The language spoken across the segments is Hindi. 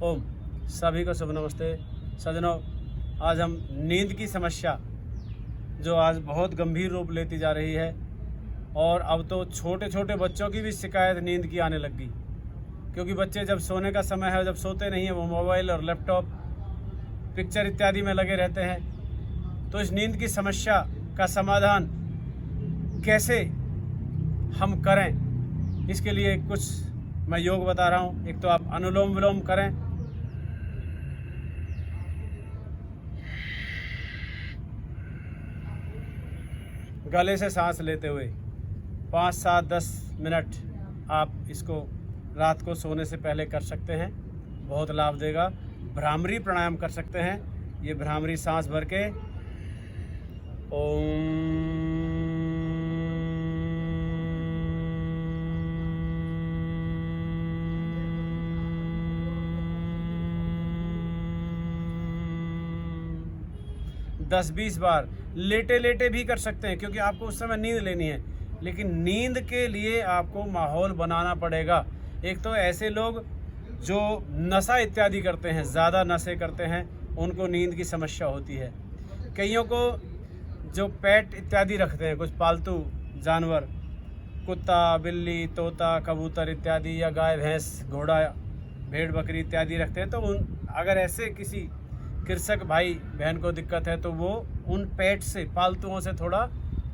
ओम सभी को शुभ नमस्ते सज्जनों। आज हम नींद की समस्या जो आज बहुत गंभीर रूप लेती जा रही है और अब तो छोटे छोटे बच्चों की भी शिकायत नींद की आने लग गई, क्योंकि बच्चे जब सोने का समय है, जब सोते नहीं हैं, वो मोबाइल और लैपटॉप, पिक्चर इत्यादि में लगे रहते हैं। तो इस नींद की समस्या का समाधान कैसे हम करें, इसके लिए कुछ मैं योग बता रहा हूँ। एक तो आप अनुलोम विलोम करें, गले से सांस लेते हुए 5, 7, 10 मिनट आप इसको रात को सोने से पहले कर सकते हैं, बहुत लाभ देगा। भ्रामरी प्राणायाम कर सकते हैं। ये भ्रामरी सांस भर के ओम दस 20 बार लेटे लेटे भी कर सकते हैं, क्योंकि आपको उस समय नींद लेनी है। लेकिन नींद के लिए आपको माहौल बनाना पड़ेगा। एक तो ऐसे लोग जो नशा इत्यादि करते हैं, ज़्यादा नशे करते हैं, उनको नींद की समस्या होती है। कईयों को जो पेट इत्यादि रखते हैं, कुछ पालतू जानवर, कुत्ता, बिल्ली, तोता, कबूतर इत्यादि, या गाय, भैंस, घोड़ा, भेड़, बकरी इत्यादि रखते हैं, तो अगर ऐसे किसी कृषक भाई बहन को दिक्कत है तो वो उन पेट से, पालतुओं से थोड़ा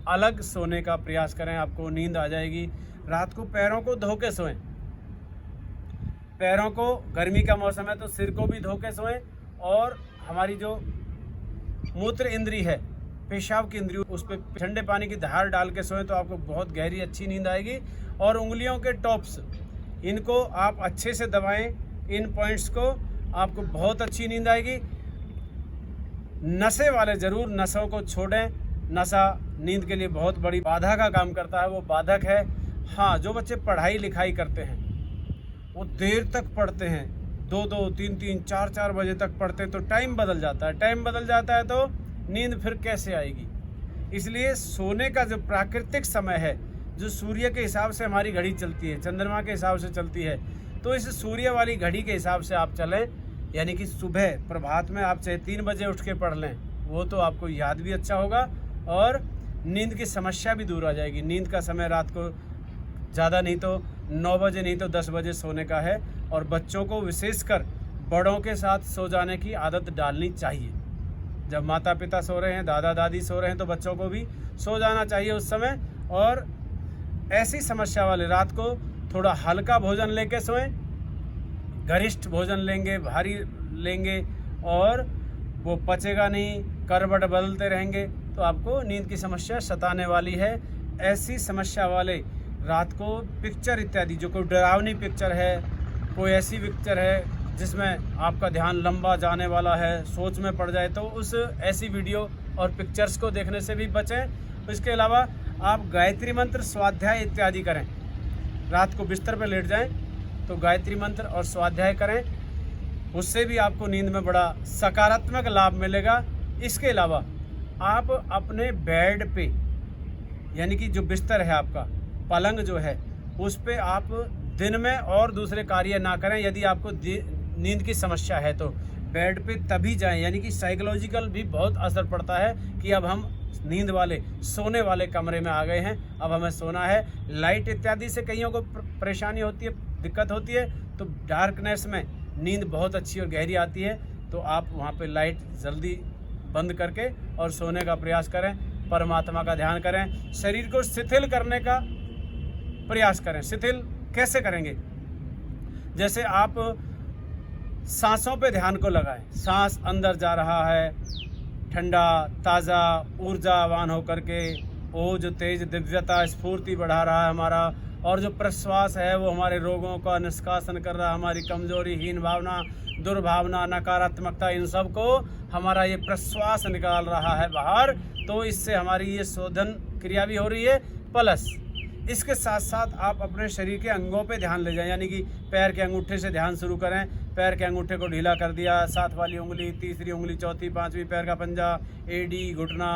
अलग सोने का प्रयास करें, आपको नींद आ जाएगी। रात को पैरों को धो के सोएं। पैरों को, गर्मी का मौसम है तो सिर को भी धो के सोएं, और हमारी जो मूत्र इंद्री है, पेशाब की इंद्री, उस पर ठंडे पानी की धार डाल के सोएं तो आपको बहुत गहरी अच्छी नींद आएगी। और उंगलियों के टॉप्स, इनको आप अच्छे से दबाएं, इन पॉइंट्स को, आपको बहुत अच्छी नींद आएगी। नशे वाले ज़रूर नशों को छोड़ें। नशा नींद के लिए बहुत बड़ी बाधा का काम करता है, वो बाधक है। हाँ, जो बच्चे पढ़ाई लिखाई करते हैं, वो देर तक पढ़ते हैं, 2-2, 3-3, 4-4 बजे तक पढ़ते हैं, तो टाइम बदल जाता है। टाइम बदल जाता है तो नींद फिर कैसे आएगी। इसलिए सोने का जो प्राकृतिक समय है, जो सूर्य के हिसाब से हमारी घड़ी चलती है, चंद्रमा के हिसाब से चलती है, तो इस सूर्य वाली घड़ी के हिसाब से आप चलें। यानी कि सुबह प्रभात में आप चाहे 3 बजे उठ के पढ़ लें, वो तो आपको याद भी अच्छा होगा और नींद की समस्या भी दूर आ जाएगी। नींद का समय रात को ज़्यादा नहीं तो 9 बजे, नहीं तो 10 बजे सोने का है। और बच्चों को विशेषकर बड़ों के साथ सो जाने की आदत डालनी चाहिए। जब माता पिता सो रहे हैं, दादा दादी सो रहे हैं, तो बच्चों को भी सो जाना चाहिए उस समय। और ऐसी समस्या वाले रात को थोड़ा हल्का भोजन लेके सोएं। गरिष्ठ भोजन लेंगे, भारी लेंगे, और वो पचेगा नहीं, करवट बदलते रहेंगे, तो आपको नींद की समस्या सताने वाली है। ऐसी समस्या वाले रात को पिक्चर इत्यादि, जो कोई डरावनी पिक्चर है, कोई ऐसी पिक्चर है जिसमें आपका ध्यान लंबा जाने वाला है, सोच में पड़ जाए, तो उस ऐसी वीडियो और पिक्चर्स को देखने से भी बचें। इसके अलावा आप गायत्री मंत्र, स्वाध्याय इत्यादि करें। रात को बिस्तर पर लेट जाएं तो गायत्री मंत्र और स्वाध्याय करें, उससे भी आपको नींद में बड़ा सकारात्मक लाभ मिलेगा। इसके अलावा आप अपने बेड पे, यानी कि जो बिस्तर है आपका, पलंग जो है, उस पे आप दिन में और दूसरे कार्य ना करें। यदि आपको नींद की समस्या है तो बेड पे तभी जाएं। यानी कि साइकोलॉजिकल भी बहुत असर पड़ता है कि अब हम नींद वाले, सोने वाले कमरे में आ गए हैं, अब हमें सोना है। लाइट इत्यादि से कईयों को परेशानी होती है, दिक्कत होती है, तो डार्कनेस में नींद बहुत अच्छी और गहरी आती है। तो आप वहाँ पे लाइट जल्दी बंद करके और सोने का प्रयास करें, परमात्मा का ध्यान करें, शरीर को शिथिल करने का प्रयास करें। शिथिल कैसे करेंगे? जैसे आप सांसों पे ध्यान को लगाएं। सांस अंदर जा रहा है, ठंडा, ताज़ा, ऊर्जावान होकर के, वो जो तेज, दिव्यता, स्फूर्ति बढ़ा रहा है हमारा। और जो प्रश्वास है वो हमारे रोगों का निष्कासन कर रहा है, हमारी कमजोरी, हीन भावना, दुर्भावना, नकारात्मकता, इन सब को हमारा ये प्रश्वास निकाल रहा है बाहर। तो इससे हमारी ये शोधन क्रिया भी हो रही है। प्लस इसके साथ साथ आप अपने शरीर के अंगों पे ध्यान ले जाएं। यानी कि पैर के अंगूठे से ध्यान शुरू करें। पैर के अंगूठे को ढीला कर दिया, 7 वाली उंगली, 3री उंगली, 4थी, 5वीं, पैर का पंजा, एडी, घुटना,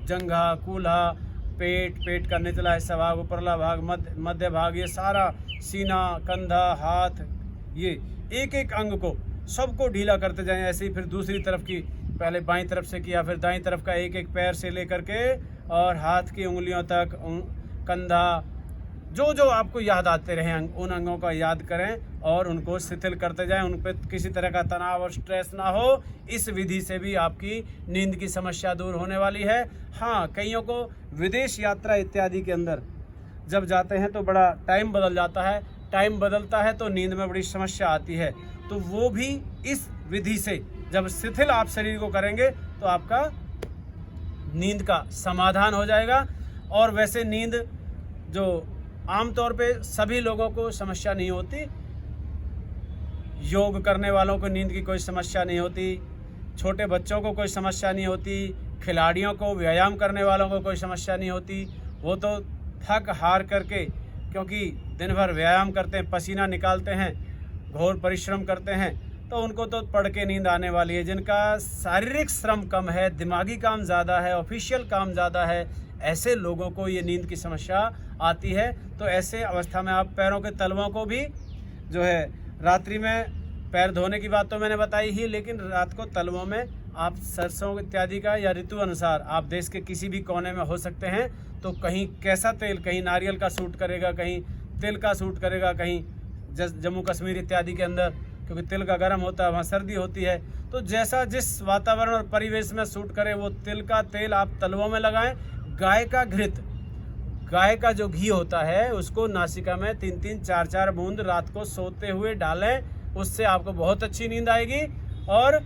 जंघा, कूल्हा, पेट का निचला हिस्सा भाग, ऊपरला भाग, मध्य भाग, ये सारा, सीना, कंधा, हाथ, ये एक एक अंग को सबको ढीला करते जाएं। ऐसे ही फिर दूसरी तरफ की, पहले बाईं तरफ से किया, फिर दाईं तरफ का एक एक पैर से लेकर के और हाथ की उंगलियों तक, कंधा, जो जो आपको याद आते रहें उन अंगों का याद करें और उनको शिथिल करते जाएं। उन पर किसी तरह का तनाव और स्ट्रेस ना हो। इस विधि से भी आपकी नींद की समस्या दूर होने वाली है। हाँ, कईयों को विदेश यात्रा इत्यादि के अंदर जब जाते हैं तो बड़ा टाइम बदल जाता है। टाइम बदलता है तो नींद में बड़ी समस्या आती है, तो वो भी इस विधि से जब शिथिल आप शरीर को करेंगे तो आपका नींद का समाधान हो जाएगा। और वैसे नींद जो आमतौर पे सभी लोगों को समस्या नहीं होती, योग करने वालों को नींद की कोई समस्या नहीं होती, छोटे बच्चों को कोई समस्या नहीं होती, खिलाड़ियों को, व्यायाम करने वालों को कोई समस्या नहीं होती। वो तो थक हार करके, क्योंकि दिन भर व्यायाम करते हैं, पसीना निकालते हैं, घोर परिश्रम करते हैं, तो उनको तो पढ़ के नींद आने वाली है। जिनका शारीरिक श्रम कम है, दिमागी काम ज़्यादा है, ऑफिशियल काम ज़्यादा है, ऐसे लोगों को ये नींद की समस्या आती है। तो ऐसे अवस्था में आप पैरों के तलवों को भी जो है, रात्रि में पैर धोने की बात तो मैंने बताई ही, लेकिन रात को तलवों में आप सरसों इत्यादि का, या ऋतु अनुसार आप देश के किसी भी कोने में हो सकते हैं, तो कहीं कैसा तेल, कहीं नारियल का सूट करेगा, कहीं तिल का सूट करेगा, कहीं जम्मू कश्मीर इत्यादि के अंदर, क्योंकि तिल का गर्म होता है, वहाँ सर्दी होती है, तो जैसा जिस वातावरण और परिवेश में सूट करे वो तिल का तेल आप तलवों में लगाएं। गाय का घृत, गाय का जो घी होता है, उसको नासिका में 3-3, 4-4 बूंद रात को सोते हुए डालें, उससे आपको बहुत अच्छी नींद आएगी। और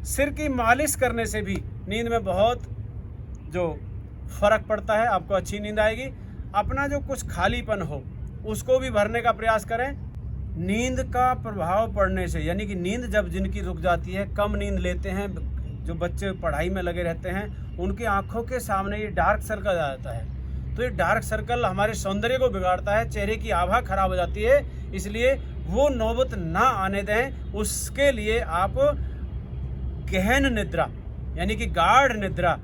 सिर की मालिश करने से भी नींद में बहुत जो फर्क पड़ता है, आपको अच्छी नींद आएगी। अपना जो कुछ खालीपन हो उसको भी भरने का प्रयास करें। नींद का प्रभाव पड़ने से, यानी कि नींद जब जिनकी रुक जाती है, कम नींद लेते हैं, जो बच्चे पढ़ाई में लगे रहते हैं, उनकी आंखों के सामने ये डार्क सर्कल आ जाता है। तो ये डार्क सर्कल हमारे सौंदर्य को बिगाड़ता है, चेहरे की आभा खराब हो जाती है, इसलिए वो नौबत ना आने दें। उसके लिए आप गहन निद्रा, यानी कि गाढ़ निद्रा,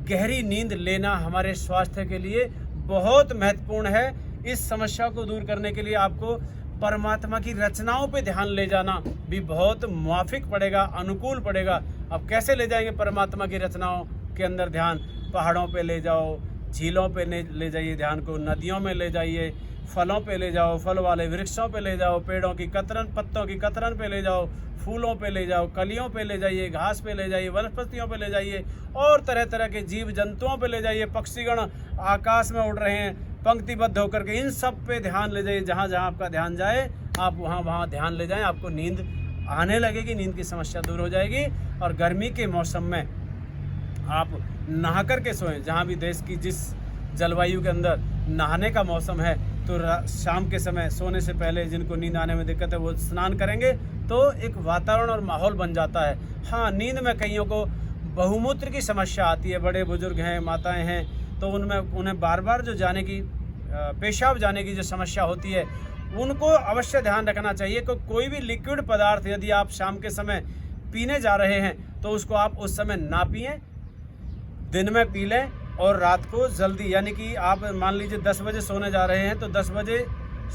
गहरी नींद लेना हमारे स्वास्थ्य के लिए बहुत महत्वपूर्ण है। इस समस्या को दूर करने के लिए आपको परमात्मा की रचनाओं पे ध्यान ले जाना भी बहुत मुआफिक पड़ेगा, अनुकूल पड़ेगा। अब कैसे ले जाएंगे परमात्मा की रचनाओं के अंदर ध्यान? पहाड़ों पे ले जाओ, झीलों पे ले जाइए ध्यान को, नदियों में ले जाइए, फलों पे ले जाओ, फल वाले वृक्षों पे ले जाओ, पेड़ों की कतरन, पत्तों की कतरन पे ले जाओ, फूलों पे ले जाओ, कलियों पे ले जाइए, घास पे ले जाइए, वनस्पतियों पे ले जाइए, और तरह तरह के जीव जंतुओं पे ले जाइए। पक्षीगण आकाश में उड़ रहे हैं पंक्तिबद्ध होकर के, इन सब पे ध्यान ले जाइए। जहाँ जहाँ आपका ध्यान जाए आप वहाँ ध्यान ले जाएं, आपको नींद आने लगेगी, नींद की समस्या दूर हो जाएगी। और गर्मी के मौसम में आप नहा कर के सोएं। जहाँ भी देश की जिस जलवायु के अंदर नहाने का मौसम है, तो शाम के समय सोने से पहले जिनको नींद आने में दिक्कत है वो स्नान करेंगे, तो एक वातावरण और माहौल बन जाता है। हाँ, नींद में कईयों को बहुमूत्र की समस्या आती है, बड़े बुजुर्ग हैं, माताएं हैं, तो उन्हें बार बार जो जाने की, पेशाब जाने की जो समस्या होती है, उनको अवश्य ध्यान रखना चाहिए कि कोई भी लिक्विड पदार्थ यदि आप शाम के समय पीने जा रहे हैं तो उसको आप उस समय ना पिएं, दिन में पी लें। और रात को जल्दी, यानी कि आप मान लीजिए 10 बजे सोने जा रहे हैं, तो 10 बजे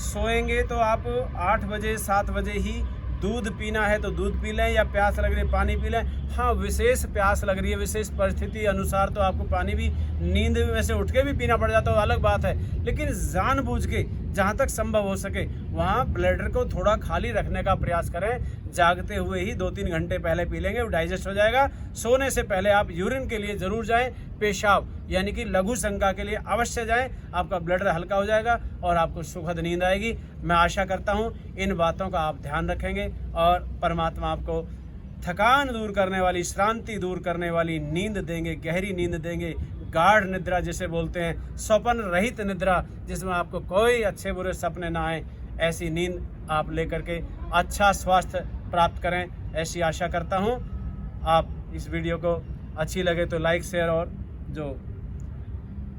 सोएंगे तो आप 8 बजे 7 बजे ही दूध पीना है तो दूध पी लें, या प्यास लग रही है पानी पी लें। हाँ, विशेष प्यास लग रही है, विशेष परिस्थिति अनुसार तो आपको पानी भी नींद में से उठ के भी पीना पड़ जाता है, अलग बात है। लेकिन जानबूझ के जहाँ तक संभव हो सके वहाँ ब्लैडर को थोड़ा खाली रखने का प्रयास करें। जागते हुए ही 2-3 घंटे पहले पी लेंगे, वो डाइजेस्ट हो जाएगा। सोने से पहले आप यूरिन के लिए ज़रूर जाएं, पेशाब यानी कि लघु शंका के लिए अवश्य जाएं, आपका ब्लैडर हल्का हो जाएगा और आपको सुखद नींद आएगी। मैं आशा करता हूँ इन बातों का आप ध्यान रखेंगे और परमात्मा आपको थकान दूर करने वाली, श्रांति दूर करने वाली नींद देंगे, गहरी नींद देंगे, गाढ़ निद्रा जिसे बोलते हैं, स्वप्न रहित निद्रा, जिसमें आपको कोई अच्छे बुरे सपने ना आए, ऐसी नींद आप लेकर के अच्छा स्वास्थ्य प्राप्त करें, ऐसी आशा करता हूँ। आप इस वीडियो को अच्छी लगे तो लाइक, शेयर और जो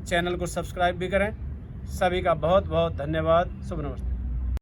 चैनल को सब्सक्राइब भी करें। सभी का बहुत बहुत धन्यवाद। शुभ नमस्ते।